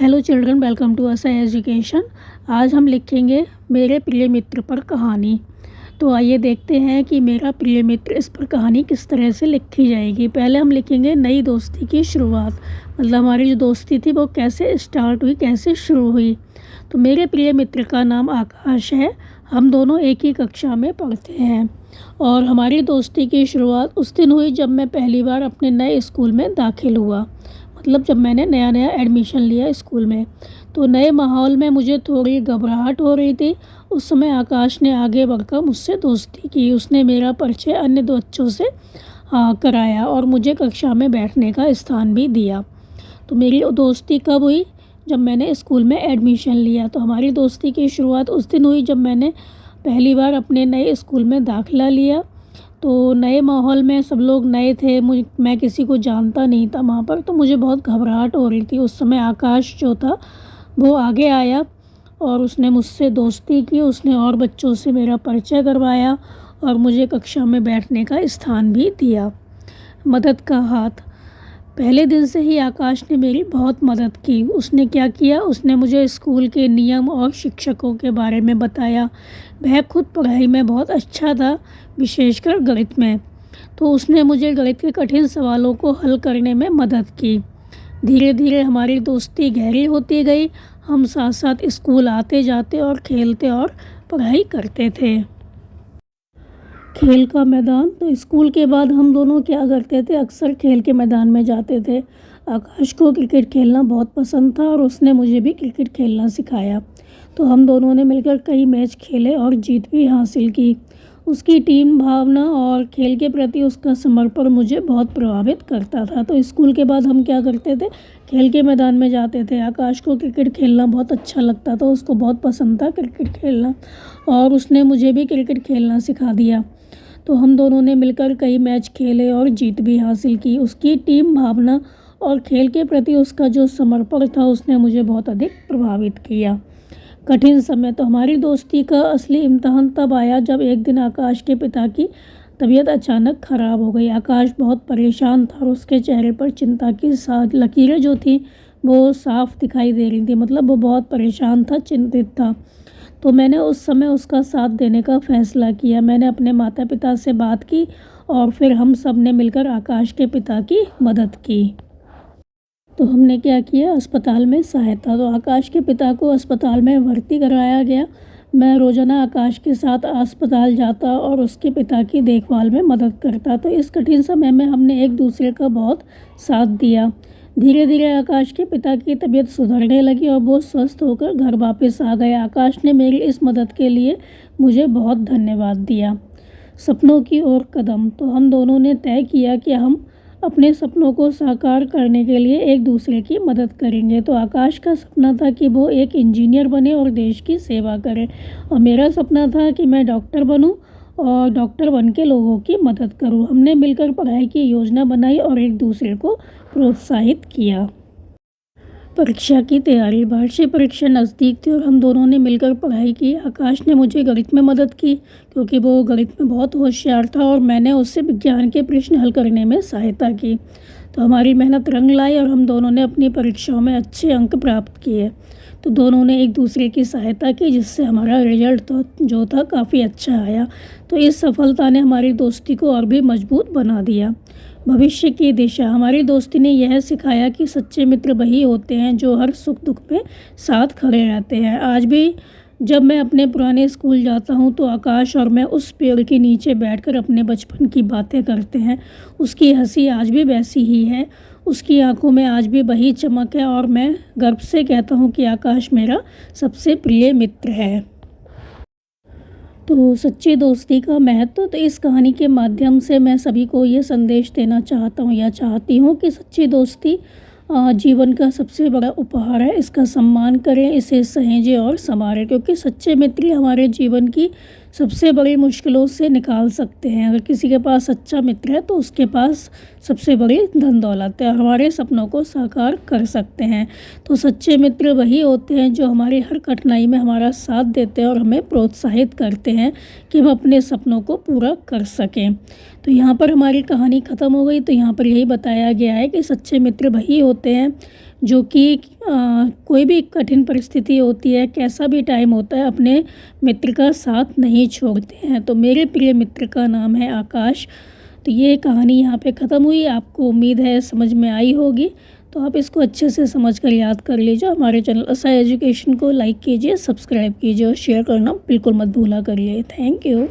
Hello children, welcome to असा education. आज हम लिखेंगे मेरे प्रिय मित्र पर कहानी। तो आइए देखते हैं कि मेरा प्रिय मित्र इस पर कहानी किस तरह से लिखी जाएगी। पहले हम लिखेंगे नई दोस्ती की शुरुआत, मतलब हमारी जो दोस्ती थी वो कैसे स्टार्ट हुई, कैसे शुरू हुई। तो मेरे प्रिय मित्र का नाम आकाश है। हम दोनों एक ही कक्षा में पढ़ते हैं और हमारी दोस्ती की शुरुआत उस दिन हुई जब मैं पहली बार अपने नए स्कूल में दाखिल हुआ, मतलब जब मैंने नया एडमिशन लिया स्कूल में। तो नए माहौल में मुझे थोड़ी घबराहट हो रही थी। उस समय आकाश ने आगे बढ़कर मुझसे दोस्ती की। उसने मेरा परिचय अन्य दो बच्चों से कराया और मुझे कक्षा में बैठने का स्थान भी दिया। तो मेरी दोस्ती कब हुई? जब मैंने स्कूल में एडमिशन लिया। तो हमारी दोस्ती की शुरुआत उस दिन हुई जब मैंने पहली बार अपने नए स्कूल में दाखिला लिया। तो नए माहौल में सब लोग नए थे, मैं किसी को जानता नहीं था वहाँ पर, तो मुझे बहुत घबराहट हो रही थी। उस समय आकाश जो था वो आगे आया और उसने मुझसे दोस्ती की। उसने और बच्चों से मेरा परिचय करवाया और मुझे कक्षा में बैठने का स्थान भी दिया। मदद का हाथ। पहले दिन से ही आकाश ने मेरी बहुत मदद की। उसने क्या किया, उसने मुझे स्कूल के नियम और शिक्षकों के बारे में बताया। वह खुद पढ़ाई में बहुत अच्छा था, विशेषकर गणित में। तो उसने मुझे गणित के कठिन सवालों को हल करने में मदद की। धीरे धीरे हमारी दोस्ती गहरी होती गई। हम साथ साथ स्कूल आते जाते और खेलते और पढ़ाई करते थे। खेल का मैदान। तो स्कूल के बाद हम दोनों क्या करते थे, अक्सर खेल के मैदान में जाते थे। आकाश को क्रिकेट खेलना बहुत पसंद था और उसने मुझे भी क्रिकेट खेलना सिखाया। तो हम दोनों ने मिलकर कई मैच खेले और जीत भी हासिल की। उसकी टीम भावना और खेल के प्रति उसका समर्पण मुझे बहुत प्रभावित करता था। तो स्कूल के बाद हम क्या करते थे, खेल के मैदान में जाते थे। आकाश को क्रिकेट खेलना बहुत अच्छा लगता था, उसको बहुत पसंद था क्रिकेट खेलना और उसने मुझे भी क्रिकेट खेलना सिखा दिया। तो हम दोनों ने मिलकर कई मैच खेले और जीत भी हासिल की। उसकी टीम भावना और खेल के प्रति उसका जो समर्पण था उसने मुझे बहुत अधिक प्रभावित किया। कठिन समय। तो हमारी दोस्ती का असली इम्तिहान तब आया जब एक दिन आकाश के पिता की तबीयत अचानक ख़राब हो गई। आकाश बहुत परेशान था और उसके चेहरे पर चिंता की लकीरें जो थी वो साफ दिखाई दे रही थी, मतलब वो बहुत परेशान था, चिंतित था। तो मैंने उस समय उसका साथ देने का फ़ैसला किया। मैंने अपने माता पिता से बात की और फिर हम सब ने मिलकर आकाश के पिता की मदद की। तो हमने क्या किया, अस्पताल में सहायता। तो आकाश के पिता को अस्पताल में भर्ती कराया गया। मैं रोज़ाना आकाश के साथ अस्पताल जाता और उसके पिता की देखभाल में मदद करता। तो इस कठिन समय में हमने एक दूसरे का बहुत साथ दिया। धीरे धीरे आकाश के पिता की तबीयत सुधरने लगी और वो स्वस्थ होकर घर वापस आ गए। आकाश ने मेरी इस मदद के लिए मुझे बहुत धन्यवाद दिया। सपनों की ओर कदम। तो हम दोनों ने तय किया कि हम अपने सपनों को साकार करने के लिए एक दूसरे की मदद करेंगे। तो आकाश का सपना था कि वो एक इंजीनियर बने और देश की सेवा करे और मेरा सपना था कि मैं डॉक्टर बनूं और डॉक्टर बन के लोगों की मदद करूं। हमने मिलकर पढ़ाई की योजना बनाई और एक दूसरे को प्रोत्साहित किया। परीक्षा की तैयारी। वार्षिक परीक्षा नज़दीक थी और हम दोनों ने मिलकर पढ़ाई की। आकाश ने मुझे गणित में मदद की क्योंकि वो गणित में बहुत होशियार था और मैंने उससे विज्ञान के प्रश्न हल करने में सहायता की। तो हमारी मेहनत रंग लाई और हम दोनों ने अपनी परीक्षाओं में अच्छे अंक प्राप्त किए। तो दोनों ने एक दूसरे की सहायता की जिससे हमारा रिजल्ट तो जो था काफ़ी अच्छा आया। तो इस सफलता ने हमारी दोस्ती को और भी मजबूत बना दिया। भविष्य की दिशा। हमारी दोस्ती ने यह सिखाया कि सच्चे मित्र वही होते हैं जो हर सुख दुख में साथ खड़े रहते हैं। आज भी जब मैं अपने पुराने स्कूल जाता हूँ तो आकाश और मैं उस पेड़ के नीचे बैठकर अपने बचपन की बातें करते हैं। उसकी हंसी आज भी वैसी ही है, उसकी आंखों में आज भी वही चमक है और मैं गर्व से कहता हूँ कि आकाश मेरा सबसे प्रिय मित्र है। तो सच्ची दोस्ती का महत्व। तो इस कहानी के माध्यम से मैं सभी को ये संदेश देना चाहता हूँ या चाहती हूँ कि सच्ची दोस्ती जीवन का सबसे बड़ा उपहार है। इसका सम्मान करें, इसे सहेजें और संवारें क्योंकि सच्चे मित्र ही हमारे जीवन की सबसे बड़ी मुश्किलों से निकाल सकते हैं। अगर किसी के पास सच्चा मित्र है तो उसके पास सबसे बड़ी धन दौलत है और हमारे सपनों को साकार कर सकते हैं। तो सच्चे मित्र वही होते हैं जो हमारी हर कठिनाई में हमारा साथ देते हैं और हमें प्रोत्साहित करते हैं कि हम अपने सपनों को पूरा कर सकें। तो यहाँ पर हमारी कहानी ख़त्म हो गई। तो यहाँ पर यही बताया गया है कि सच्चे मित्र वही होते हैं जो कि कोई भी कठिन परिस्थिति होती है, कैसा भी टाइम होता है, अपने मित्र का साथ नहीं छोड़ते हैं। तो मेरे प्रिय मित्र का नाम है आकाश। तो ये कहानी यहाँ पे ख़त्म हुई। आपको उम्मीद है समझ में आई होगी, तो आप इसको अच्छे से समझ कर याद कर लीजिए। हमारे चैनल असा एजुकेशन को लाइक कीजिए, सब्सक्राइब कीजिए और शेयर करना बिल्कुल मत भूला करिए। Thank you.